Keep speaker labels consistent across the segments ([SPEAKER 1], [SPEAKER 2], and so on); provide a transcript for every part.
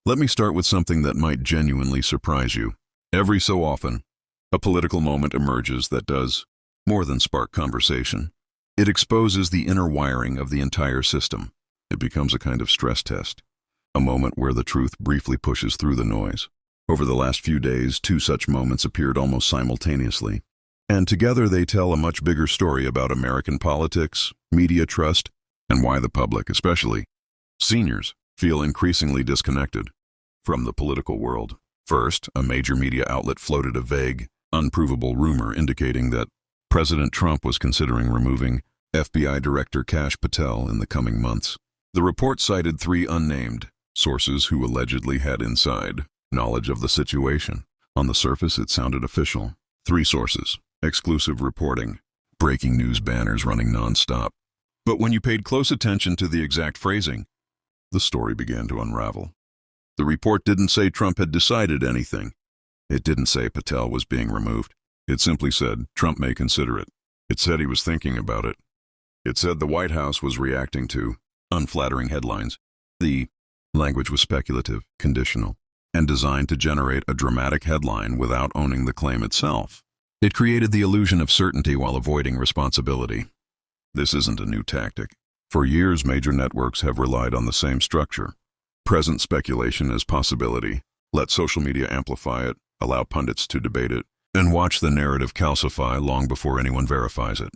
[SPEAKER 1] Let me start with something that might genuinely surprise you. Every so often, a political moment emerges that does more than spark conversation. It exposes the inner wiring of the entire system. It becomes a kind of stress test, a moment where the truth briefly pushes through the noise. Over the last few days, two such moments appeared almost simultaneously, and together they tell a much bigger story about American politics, media trust, and why the public, especially seniors, feel increasingly disconnected from the political world. First, a major media outlet floated a vague, unprovable rumor indicating that President Trump was considering removing FBI Director Kash Patel in the coming months. The report cited three unnamed sources who allegedly had inside knowledge of the situation. On the surface, it sounded official. Three sources, exclusive reporting, breaking news banners running nonstop. But when you paid close attention to the exact phrasing, the story began to unravel. The report didn't say Trump had decided anything. It didn't say Patel was being removed. It simply said Trump may consider it. It said he was thinking about it. It said the White House was reacting to unflattering headlines. The language was speculative, conditional, and designed to generate a dramatic headline without owning the claim itself. It created the illusion of certainty while avoiding responsibility. This isn't a new tactic. For years, major networks have relied on the same structure. Present speculation as possibility. Let social media amplify it, allow pundits to debate it, and watch the narrative calcify long before anyone verifies it.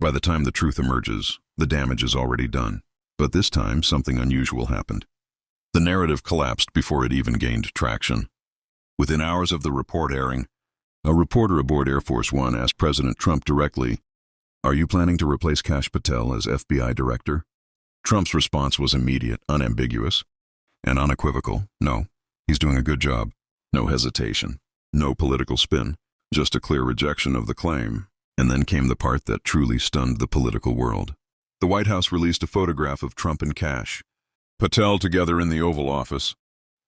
[SPEAKER 1] By the time the truth emerges, the damage is already done. But this time, something unusual happened. The narrative collapsed before it even gained traction. Within hours of the report airing, a reporter aboard Air Force One asked President Trump directly, "Are you planning to replace Kash Patel as FBI director?" Trump's response was immediate, unambiguous, and unequivocal. No, he's doing a good job. No hesitation, no political spin, just a clear rejection of the claim. And then came the part that truly stunned the political world. The White House released a photograph of Trump and Kash Patel together in the Oval Office,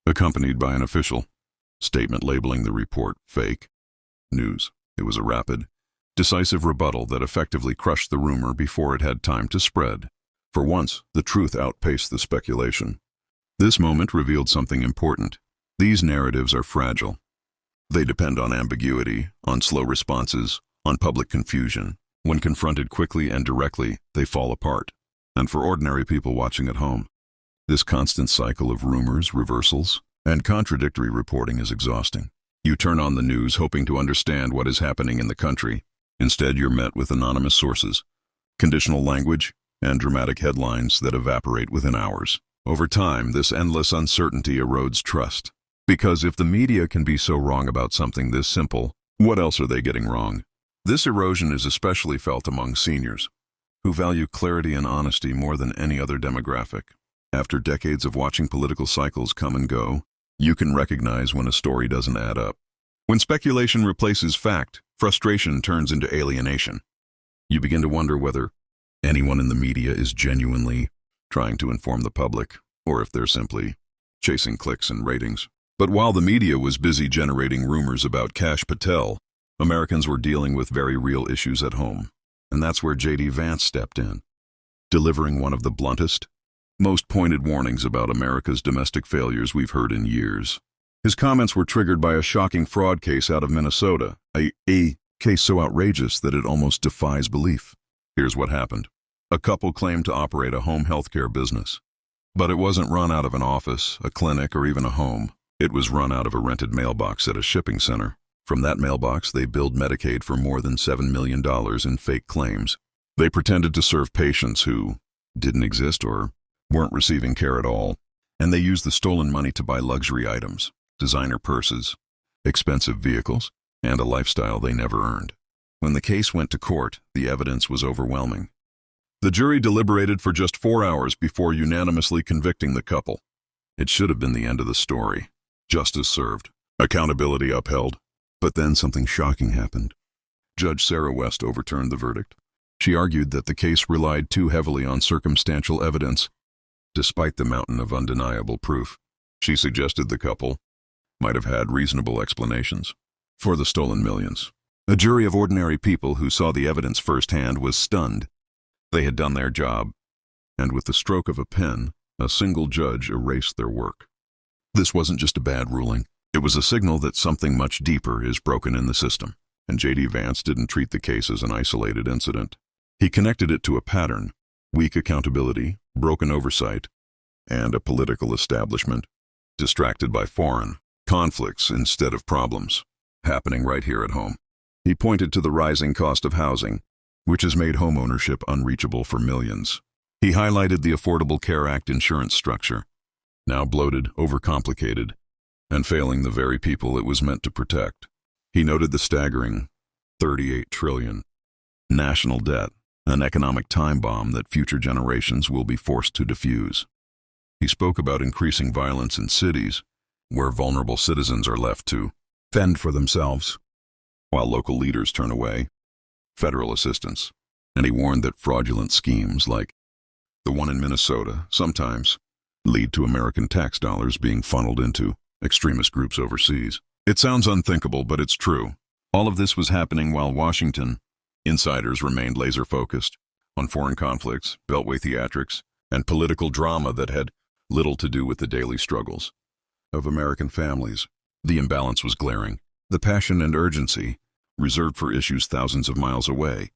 [SPEAKER 1] accompanied by an official statement labeling the report fake news. It was a rapid, decisive rebuttal that effectively crushed the rumor before it had time to spread. For once, the truth outpaced the speculation. This moment revealed something important. These narratives are fragile. They depend on ambiguity, on slow responses, on public confusion. When confronted quickly and directly, they fall apart. And for ordinary people watching at home, this constant cycle of rumors, reversals, and contradictory reporting is exhausting. You turn on the news hoping to understand what is happening in the country. Instead, you're met with anonymous sources, conditional language, and dramatic headlines that evaporate within hours. Over time, this endless uncertainty erodes trust. Because if the media can be so wrong about something this simple, what else are they getting wrong? This erosion is especially felt among seniors, who value clarity and honesty more than any other demographic. After decades of watching political cycles come and go, you can recognize when a story doesn't add up. When speculation replaces fact, frustration turns into alienation. You begin to wonder whether anyone in the media is genuinely trying to inform the public, or if they're simply chasing clicks and ratings. But while the media was busy generating rumors about Kash Patel, Americans were dealing with very real issues at home. And that's where JD Vance stepped in, delivering one of the bluntest, most pointed warnings about America's domestic failures we've heard in years. His comments were triggered by a shocking fraud case out of Minnesota, a case so outrageous that it almost defies belief. Here's what happened. A couple claimed to operate a home healthcare business. But it wasn't run out of an office, a clinic, or even a home. It was run out of a rented mailbox at a shipping center. From that mailbox, they billed Medicaid for more than $7 million in fake claims. They pretended to serve patients who didn't exist or weren't receiving care at all, and they used the stolen money to buy luxury items, designer purses, expensive vehicles, and a lifestyle they never earned. When the case went to court, the evidence was overwhelming. The jury deliberated for just 4 hours before unanimously convicting the couple. It should have been the end of the story. Justice served. Accountability upheld. But then something shocking happened. Judge Sarah West overturned the verdict. She argued that the case relied too heavily on circumstantial evidence, despite the mountain of undeniable proof. She suggested the couple might have had reasonable explanations for the stolen millions. A jury of ordinary people who saw the evidence firsthand was stunned. They had done their job, and with the stroke of a pen, a single judge erased their work. This wasn't just a bad ruling. It was a signal that something much deeper is broken in the system. And JD Vance didn't treat the case as an isolated incident. He connected it to a pattern: weak accountability, broken oversight, and a political establishment distracted by foreign conflicts instead of problems happening right here at home. He pointed to the rising cost of housing, which has made homeownership unreachable for millions. He highlighted the Affordable Care Act insurance structure, now bloated, overcomplicated, and failing the very people it was meant to protect. He noted the staggering $38 trillion national debt, an economic time bomb that future generations will be forced to defuse. He spoke about increasing violence in cities, where vulnerable citizens are left to fend for themselves, while local leaders turn away federal assistance. And he warned that fraudulent schemes like the one in Minnesota sometimes lead to American tax dollars being funneled into extremist groups overseas. It sounds unthinkable, but it's true. All of this was happening while Washington insiders remained laser-focused on foreign conflicts, beltway theatrics, and political drama that had little to do with the daily struggles of American families. The imbalance was glaring. The passion and urgency, reserved for issues thousands of miles away,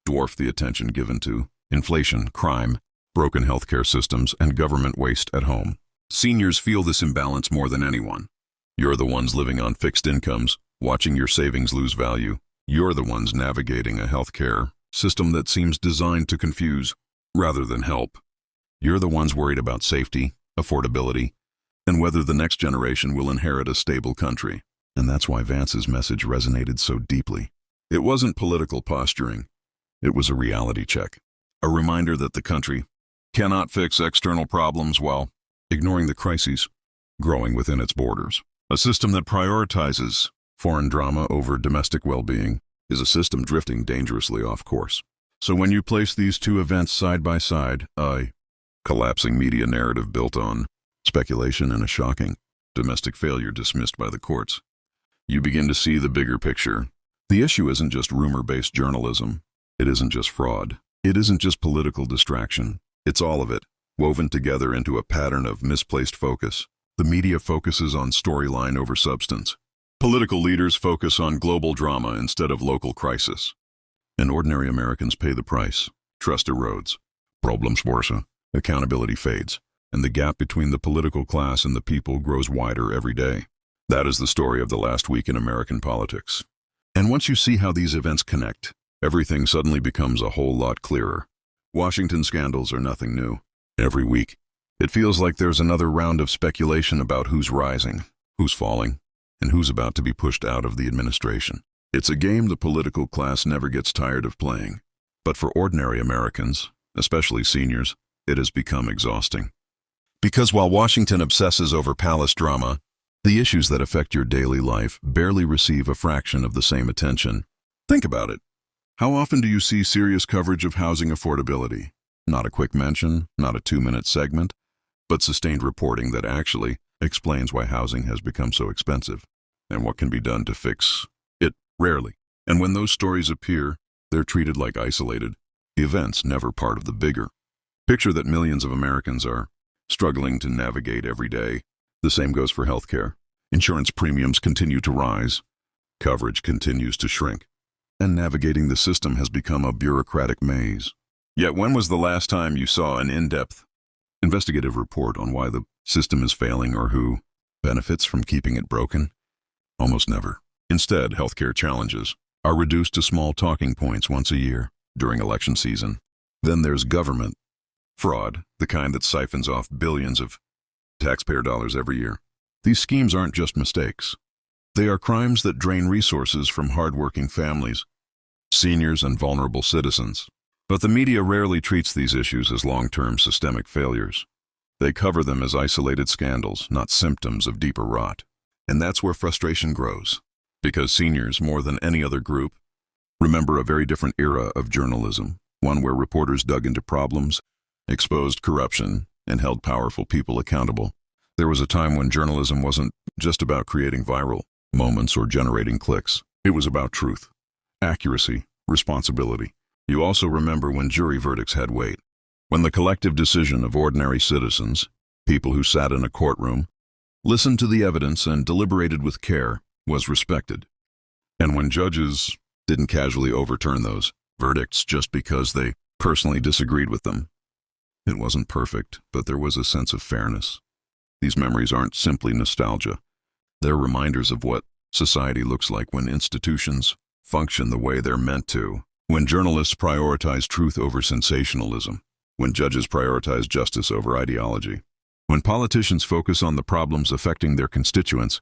[SPEAKER 1] dwarfed the attention given to inflation, crime, broken healthcare systems, and government waste at home. Seniors feel this imbalance more than anyone. You're the ones living on fixed incomes, watching your savings lose value. You're the ones navigating a healthcare system that seems designed to confuse rather than help. You're the ones worried about safety, affordability, and whether the next generation will inherit a stable country. And that's why Vance's message resonated so deeply. It wasn't political posturing. It was a reality check. A reminder that the country cannot fix external problems while ignoring the crises growing within its borders. A system that prioritizes foreign drama over domestic well-being is a system drifting dangerously off course. So when you place these two events side by side, a collapsing media narrative built on speculation and a shocking domestic failure dismissed by the courts, you begin to see the bigger picture. The issue isn't just rumor-based journalism. It isn't just fraud. It isn't just political distraction. It's all of it, woven together into a pattern of misplaced focus. The media focuses on storyline over substance. Political leaders focus on global drama instead of local crisis. And ordinary Americans pay the price. Trust erodes. Problems worsen. Accountability fades. And the gap between the political class and the people grows wider every day. That is the story of the last week in American politics. And once you see how these events connect, everything suddenly becomes a whole lot clearer. Washington scandals are nothing new. Every week, it feels like there's another round of speculation about who's rising, who's falling, and who's about to be pushed out of the administration. It's a game the political class never gets tired of playing. But for ordinary Americans, especially seniors, it has become exhausting. Because while Washington obsesses over palace drama, the issues that affect your daily life barely receive a fraction of the same attention. Think about it. How often do you see serious coverage of housing affordability? Not a quick mention, not a 2-minute segment, but sustained reporting that actually explains why housing has become so expensive and what can be done to fix it. Rarely. And when those stories appear, they're treated like isolated events, never part of the bigger picture that millions of Americans are struggling to navigate every day. The same goes for healthcare. Insurance premiums continue to rise. Coverage continues to shrink. And navigating the system has become a bureaucratic maze. Yet when was the last time you saw an in-depth investigative report on why the system is failing or who benefits from keeping it broken? Almost never. Instead, healthcare challenges are reduced to small talking points once a year during election season. Then there's government fraud, the kind that siphons off billions of taxpayer dollars every year. These schemes aren't just mistakes. They are crimes that drain resources from hardworking families, seniors, and vulnerable citizens. But the media rarely treats these issues as long-term systemic failures. They cover them as isolated scandals, not symptoms of deeper rot. And that's where frustration grows. Because seniors, more than any other group, remember a very different era of journalism, one where reporters dug into problems, exposed corruption, and held powerful people accountable. There was a time when journalism wasn't just about creating viral moments or generating clicks. It was about truth, accuracy, responsibility. You also remember when jury verdicts had weight, when the collective decision of ordinary citizens, people who sat in a courtroom, listened to the evidence and deliberated with care, was respected. And when judges didn't casually overturn those verdicts just because they personally disagreed with them, it wasn't perfect, but there was a sense of fairness. These memories aren't simply nostalgia. They're reminders of what society looks like when institutions function the way they're meant to, when journalists prioritize truth over sensationalism, when judges prioritize justice over ideology, when politicians focus on the problems affecting their constituents,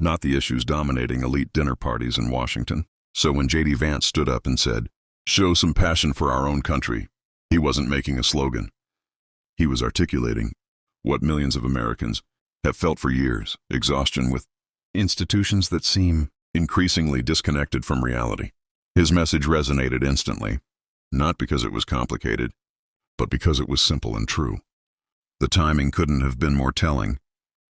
[SPEAKER 1] not the issues dominating elite dinner parties in Washington. So when JD Vance stood up and said, "Show some passion for our own country," he wasn't making a slogan. He was articulating what millions of Americans have felt for years: exhaustion with institutions that seem increasingly disconnected from reality. His message resonated instantly, not because it was complicated, but because it was simple and true. The timing couldn't have been more telling.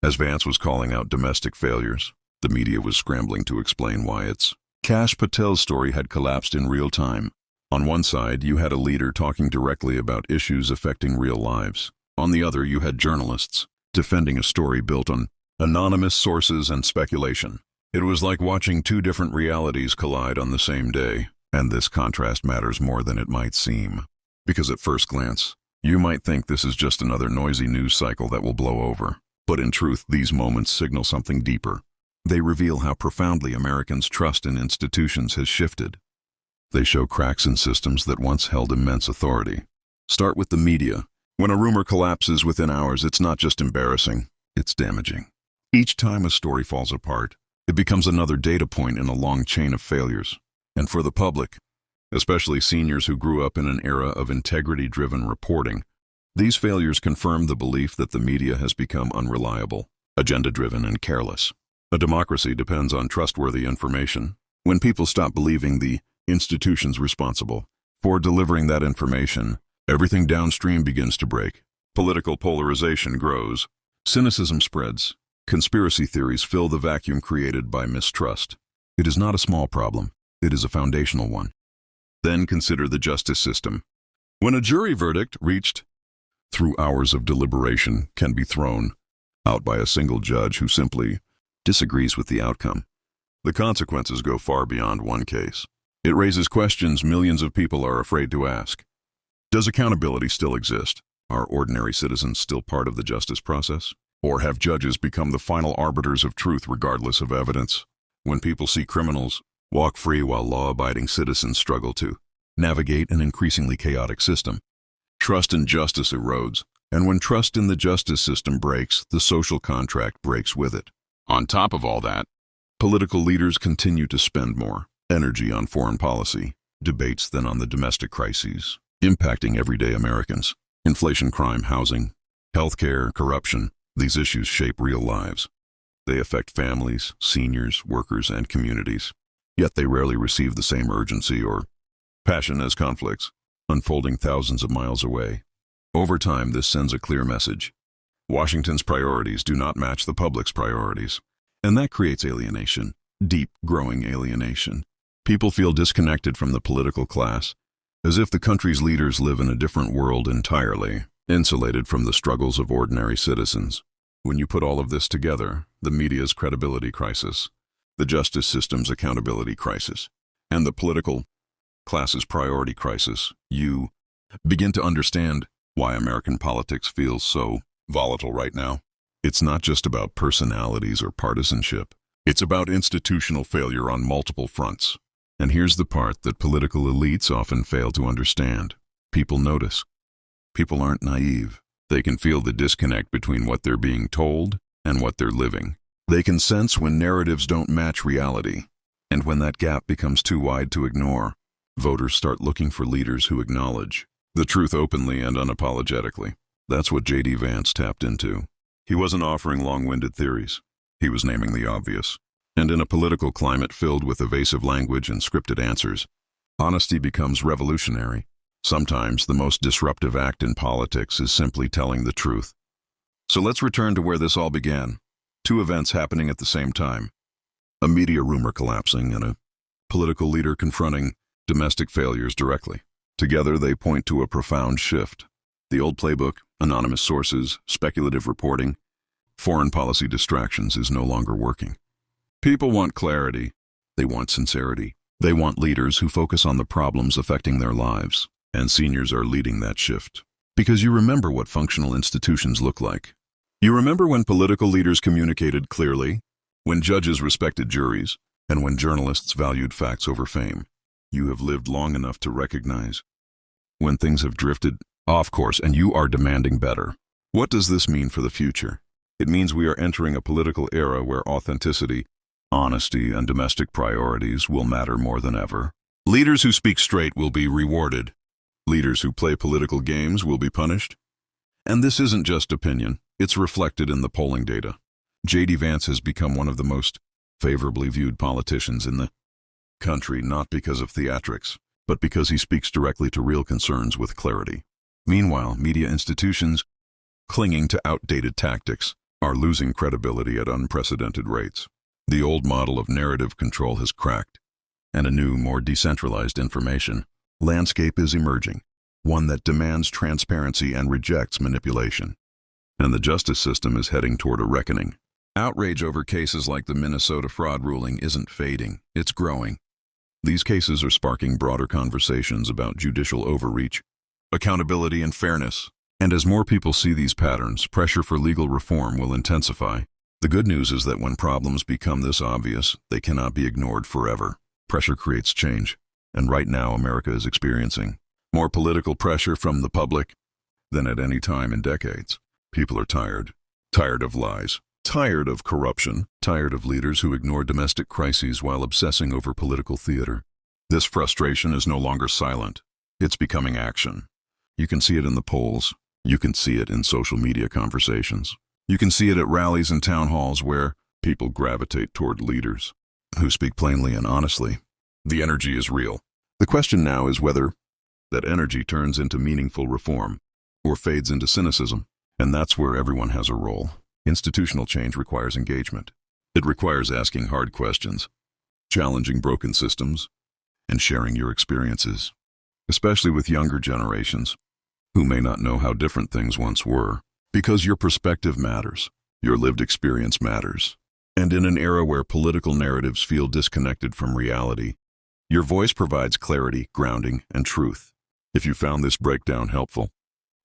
[SPEAKER 1] As Vance was calling out domestic failures, the media was scrambling to explain why its Kash Patel's story had collapsed in real time. On one side, you had a leader talking directly about issues affecting real lives. On the other, you had journalists defending a story built on anonymous sources and speculation. It was like watching two different realities collide on the same day, and this contrast matters more than it might seem. Because at first glance, you might think this is just another noisy news cycle that will blow over. But in truth, these moments signal something deeper. They reveal how profoundly Americans' trust in institutions has shifted. They show cracks in systems that once held immense authority. Start with the media. When a rumor collapses within hours, it's not just embarrassing, it's damaging. Each time a story falls apart, it becomes another data point in a long chain of failures. And for the public, especially seniors who grew up in an era of integrity-driven reporting, these failures confirm the belief that the media has become unreliable, agenda-driven, and careless. A democracy depends on trustworthy information. When people stop believing the institutions responsible for delivering that information, everything downstream begins to break. Political polarization grows, cynicism spreads, conspiracy theories fill the vacuum created by mistrust. It is not a small problem, it is a foundational one. Then consider the justice system. When a jury verdict reached through hours of deliberation can be thrown out by a single judge who simply disagrees with the outcome, the consequences go far beyond one case. It raises questions millions of people are afraid to ask. Does accountability still exist? Are ordinary citizens still part of the justice process? Or have judges become the final arbiters of truth regardless of evidence? When people see criminals walk free while law-abiding citizens struggle to navigate an increasingly chaotic system, trust in justice erodes, and when trust in the justice system breaks, the social contract breaks with it. On top of all that, political leaders continue to spend more energy on foreign policy debates than on the domestic crises impacting everyday Americans. Inflation, crime, housing, healthcare, corruption, these issues shape real lives. They affect families, seniors, workers, and communities. Yet they rarely receive the same urgency or passion as conflicts unfolding thousands of miles away. Over time, this sends a clear message. Washington's priorities do not match the public's priorities, and that creates alienation, deep, growing alienation. People feel disconnected from the political class, as if the country's leaders live in a different world entirely, insulated from the struggles of ordinary citizens. When you put all of this together, the media's credibility crisis, the justice system's accountability crisis, and the political class's priority crisis, you begin to understand why American politics feels so volatile right now. It's not just about personalities or partisanship. It's about institutional failure on multiple fronts. And here's the part that political elites often fail to understand. People notice. People aren't naive. They can feel the disconnect between what they're being told and what they're living. They can sense when narratives don't match reality. And when that gap becomes too wide to ignore, voters start looking for leaders who acknowledge the truth openly and unapologetically. That's what JD Vance tapped into. He wasn't offering long-winded theories. He was naming the obvious. And in a political climate filled with evasive language and scripted answers, honesty becomes revolutionary. Sometimes the most disruptive act in politics is simply telling the truth. So let's return to where this all began. Two events happening at the same time. A media rumor collapsing and a political leader confronting domestic failures directly. Together they point to a profound shift. The old playbook, anonymous sources, speculative reporting, foreign policy distractions is no longer working. People want clarity. They want sincerity. They want leaders who focus on the problems affecting their lives. And seniors are leading that shift. Because you remember what functional institutions look like. You remember when political leaders communicated clearly, when judges respected juries, and when journalists valued facts over fame. You have lived long enough to recognize when things have drifted off course and you are demanding better. What does this mean for the future? It means we are entering a political era where authenticity, honesty, and domestic priorities will matter more than ever. Leaders who speak straight will be rewarded. Leaders who play political games will be punished. And this isn't just opinion, it's reflected in the polling data. JD Vance has become one of the most favorably viewed politicians in the country, not because of theatrics, but because he speaks directly to real concerns with clarity. Meanwhile, media institutions, clinging to outdated tactics, are losing credibility at unprecedented rates. The old model of narrative control has cracked, and a new, more decentralized information landscape is emerging, one that demands transparency and rejects manipulation. And the justice system is heading toward a reckoning. Outrage over cases like the Minnesota fraud ruling isn't fading, it's growing. These cases are sparking broader conversations about judicial overreach, accountability, and fairness. And as more people see these patterns, pressure for legal reform will intensify. The good news is that when problems become this obvious, they cannot be ignored forever. Pressure creates change. And right now, America is experiencing more political pressure from the public than at any time in decades. People are tired. Tired of lies. Tired of corruption. Tired of leaders who ignore domestic crises while obsessing over political theater. This frustration is no longer silent. It's becoming action. You can see it in the polls. You can see it in social media conversations. You can see it at rallies and town halls where people gravitate toward leaders who speak plainly and honestly. The energy is real. The question now is whether that energy turns into meaningful reform or fades into cynicism. And that's where everyone has a role. Institutional change requires engagement. It requires asking hard questions, challenging broken systems, and sharing your experiences, especially with younger generations who may not know how different things once were. Because your perspective matters. Your lived experience matters. And in an era where political narratives feel disconnected from reality, your voice provides clarity, grounding, and truth. If you found this breakdown helpful,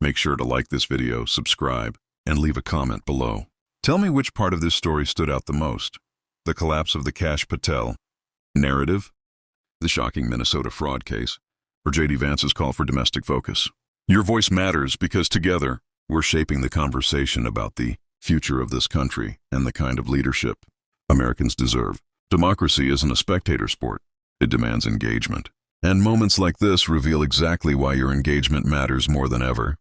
[SPEAKER 1] make sure to like this video, subscribe, and leave a comment below. Tell me which part of this story stood out the most. The collapse of the Kash Patel narrative, the shocking Minnesota fraud case, or JD Vance's call for domestic focus. Your voice matters because together, we're shaping the conversation about the future of this country and the kind of leadership Americans deserve. Democracy isn't a spectator sport. It demands engagement. And moments like this reveal exactly why your engagement matters more than ever.